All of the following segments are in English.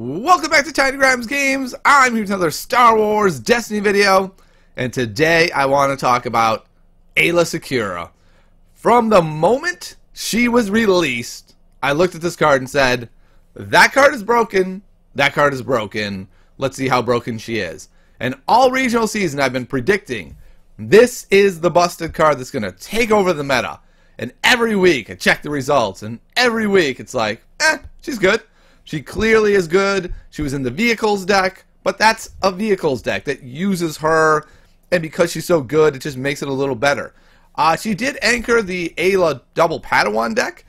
Welcome back to Tiny Grimes Games. I'm here with another Star Wars Destiny video, and today I want to talk about Aayla Secura. From the moment she was released, I looked at this card and said, that card is broken, that card is broken, let's see how broken she is. And all regional season I've been predicting, this is the busted card that's going to take over the meta. And every week I check the results, and every week it's like, she's good. She clearly is good. She was in the vehicles deck, but that's a vehicles deck that uses her, and because she's so good, it just makes it a little better. She did anchor the Aayla double Padawan deck,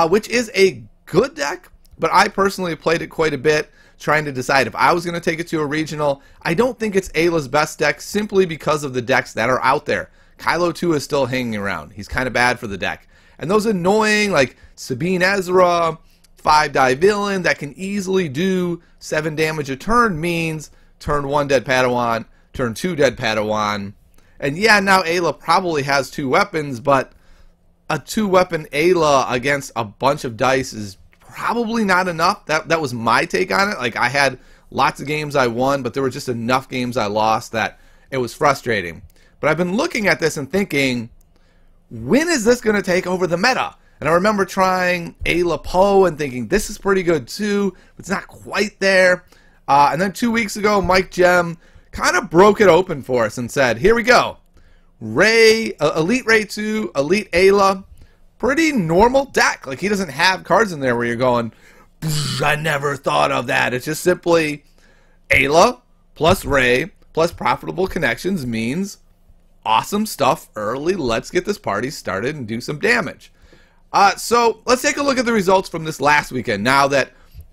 which is a good deck, but I personally played it quite a bit, trying to decide if I was going to take it to a regional. I don't think it's Ayla's best deck simply because of the decks that are out there. Kylo 2 is still hanging around. He's kind of bad for the deck. And those annoying, like Sabine Ezra, 5-die villain that can easily do 7 damage a turn means turn 1 dead Padawan, turn 2 dead Padawan. And yeah, now Aayla probably has 2 weapons, but a 2-weapon Aayla against a bunch of dice is probably not enough. That was my take on it. Like, I had lots of games I won, but there were just enough games I lost that it was frustrating. But I've been looking at this and thinking, when is this going to take over the meta? And I remember trying Aayla Poe and thinking, this is pretty good too, but it's not quite there. And then 2 weeks ago, Mike Gem kind of broke it open for us and said, here we go. Rey, Elite Rey 2, Elite Aayla, pretty normal deck. Like, he doesn't have cards in there where you're going, I never thought of that. It's just simply Aayla plus Rey plus profitable connections means awesome stuff early. Let's get this party started and do some damage. So let's take a look at the results from this last weekend. Now that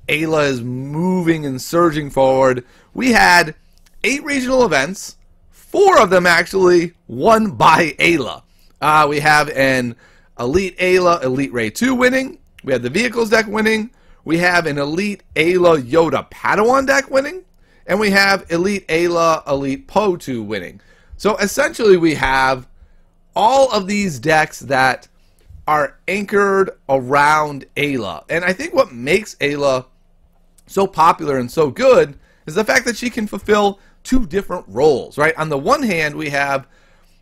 Aayla is moving and surging forward, we had 8 regional events, 4 of them actually won by Aayla. We have an Elite Aayla, Elite Rey 2 winning. We have the vehicles deck winning. We have an Elite Aayla Yoda Padawan deck winning. And we have Elite Aayla, Elite Poe 2 winning. So essentially we have all of these decks that are anchored around Aayla. And I think what makes Aayla so popular and so good is the fact that she can fulfill 2 different roles, right? On the one hand, we have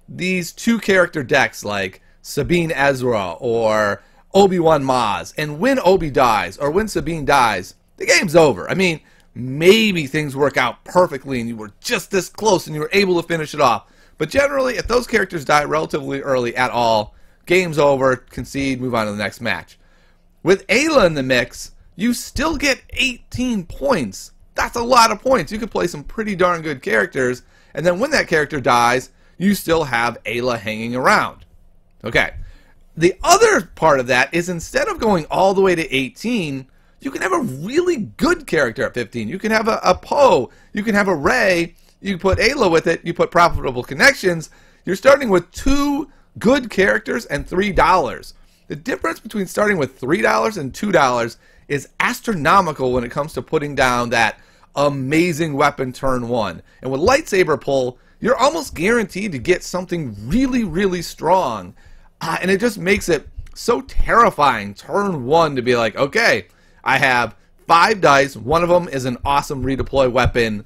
these 2-character decks like Sabine Ezra or Obi-Wan Maz. And when Obi dies or when Sabine dies, the game's over. I mean, maybe things work out perfectly and you were just this close and you were able to finish it off. But generally, if those characters die relatively early at all, game's over, concede, move on to the next match. With Aayla in the mix, you still get 18 points. That's a lot of points. You could play some pretty darn good characters, and then when that character dies, you still have Aayla hanging around. Okay. The other part of that is instead of going all the way to 18, you can have a really good character at 15. You can have a Poe, you can have a Rey, you put Aayla with it, you put profitable connections. You're starting with 2 good characters and $3. The difference between starting with $3 and $2 is astronomical when it comes to putting down that amazing weapon turn 1. And with lightsaber pull, you're almost guaranteed to get something really, really strong. And it just makes it so terrifying turn 1 to be like, okay, I have 5 dice, one of them is an awesome redeploy weapon.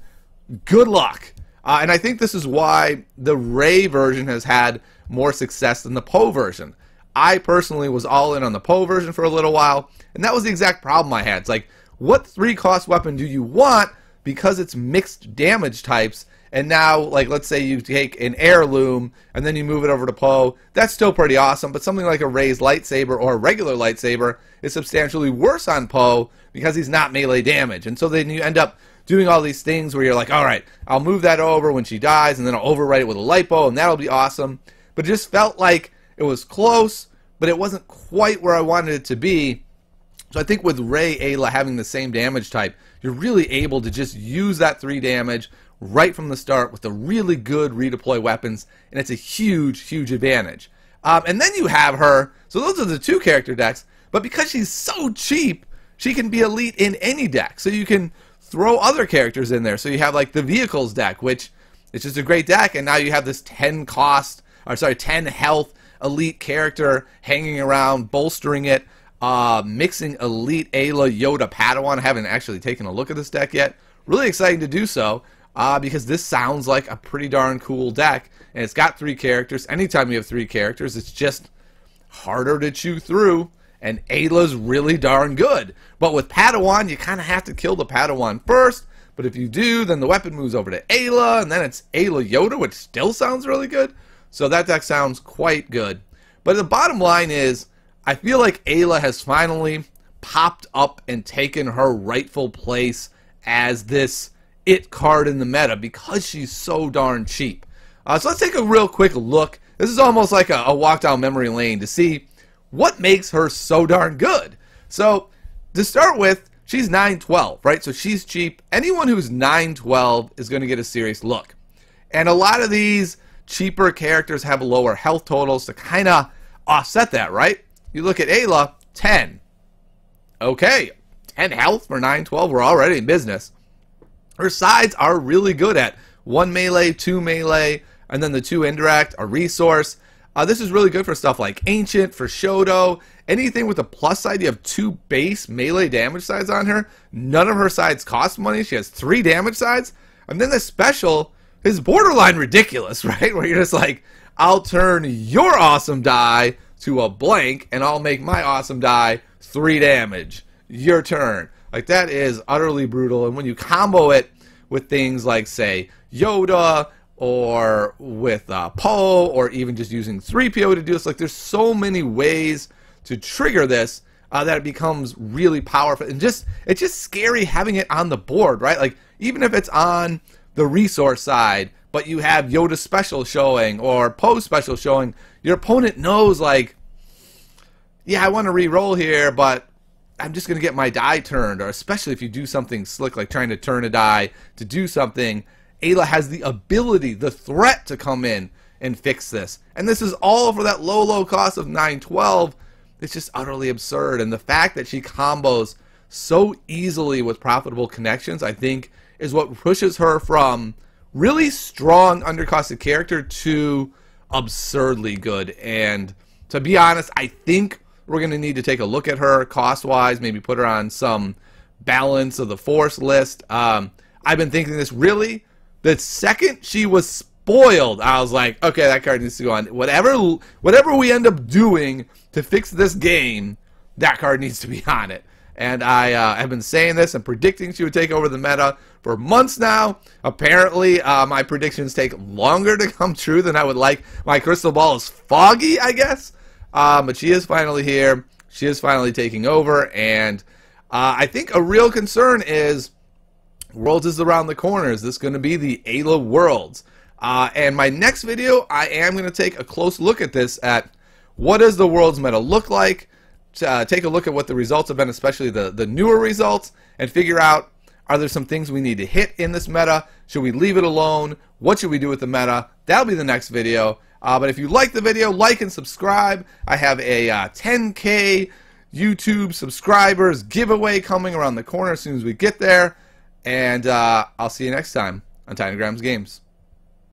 Good luck. And I think this is why the Rey version has had more success than the Poe version. I personally was all in on the Poe version for a little while, and that was the exact problem I had. It's like, what 3-cost weapon do you want because it's mixed damage types? And now, like, let's say you take an heirloom and then you move it over to Poe. That's still pretty awesome, but something like a Rey's lightsaber or a regular lightsaber is substantially worse on Poe because he's not melee damage. And so then you end up doing all these things where you're like, all right, I'll move that over when she dies, and then I'll overwrite it with a lipo, and that'll be awesome. But it just felt like it was close, but it wasn't quite where I wanted it to be. So I think with Rey Aayla having the same damage type, you're really able to just use that 3 damage right from the start with the really good redeploy weapons, and it's a huge, huge advantage. And then you have her, so those are the 2-character decks, but because she's so cheap, she can be elite in any deck. So you can throw other characters in there. So you have like the vehicles deck, which is just a great deck, and now you have this 10 health elite character hanging around, bolstering it. mixing Elite, Aayla, Yoda, Padawan. I haven't actually taken a look at this deck yet. Really exciting to do so because this sounds like a pretty darn cool deck. And it's got 3 characters. Anytime you have 3 characters, it's just harder to chew through. And Ayla's really darn good. But with Padawan, you kind of have to kill the Padawan first. But if you do, then the weapon moves over to Aayla, and then it's Aayla Yoda, which still sounds really good. So that deck sounds quite good. But the bottom line is, I feel like Aayla has finally popped up and taken her rightful place as this it card in the meta because she's so darn cheap. So let's take a real quick look. This is almost like a walk down memory lane to see what makes her so darn good. So to start with, she's 912, right? So she's cheap. Anyone who's 912 is going to get a serious look. And a lot of these cheaper characters have lower health totals to kind of offset that, right? You look at Aayla, 10. Okay, 10 health for 912. We're already in business. Her sides are really good at 1 melee, 2 melee, and then the 2 indirect, a resource. This is really good for stuff like Ancient, for Shoto, anything with a plus side. You have 2 base melee damage sides on her. None of her sides cost money. She has 3 damage sides. And then the special is borderline ridiculous, right? Where you're just like, I'll turn your awesome die to a blank, and I'll make my awesome die 3 damage. Your turn. Like, that is utterly brutal. And when you combo it with things like, say, Yoda, or with Poe, or even just using 3PO to do this. Like, there's so many ways to trigger this that it becomes really powerful. And it's just scary having it on the board, right? Like, even if it's on the resource side, but you have Yoda special showing or Poe special showing, your opponent knows, like, yeah, I want to re-roll here, but I'm just going to get my die turned. Or especially if you do something slick, like trying to turn a die to do something, Aayla has the ability, the threat to come in and fix this. And this is all for that low cost of 912. It's just utterly absurd. And the fact that she combos so easily with profitable connections, I think, is what pushes her from really strong undercosted character to absurdly good. And to be honest, I think we're going to need to take a look at her cost-wise, maybe put her on some balance of the force list. I've been thinking this really. The second she was spoiled, I was like, okay, that card needs to go on. Whatever we end up doing to fix this game, that card needs to be on it. And I have been saying this and predicting she would take over the meta for months now. Apparently, my predictions take longer to come true than I would like. My crystal ball is foggy, I guess. But she is finally here. She is finally taking over. And I think a real concern is Worlds is around the corner. Is this going to be the Aayla Worlds? And my next video, I am going to take a close look at this, at what does the Worlds meta look like, take a look at what the results have been, especially the newer results, and figure out, are there some things we need to hit in this meta? Should we leave it alone? What should we do with the meta? That'll be the next video. But if you like the video, like and subscribe. I have a 10K YouTube subscribers giveaway coming around the corner as soon as we get there. And I'll see you next time on Tiny Grams Games.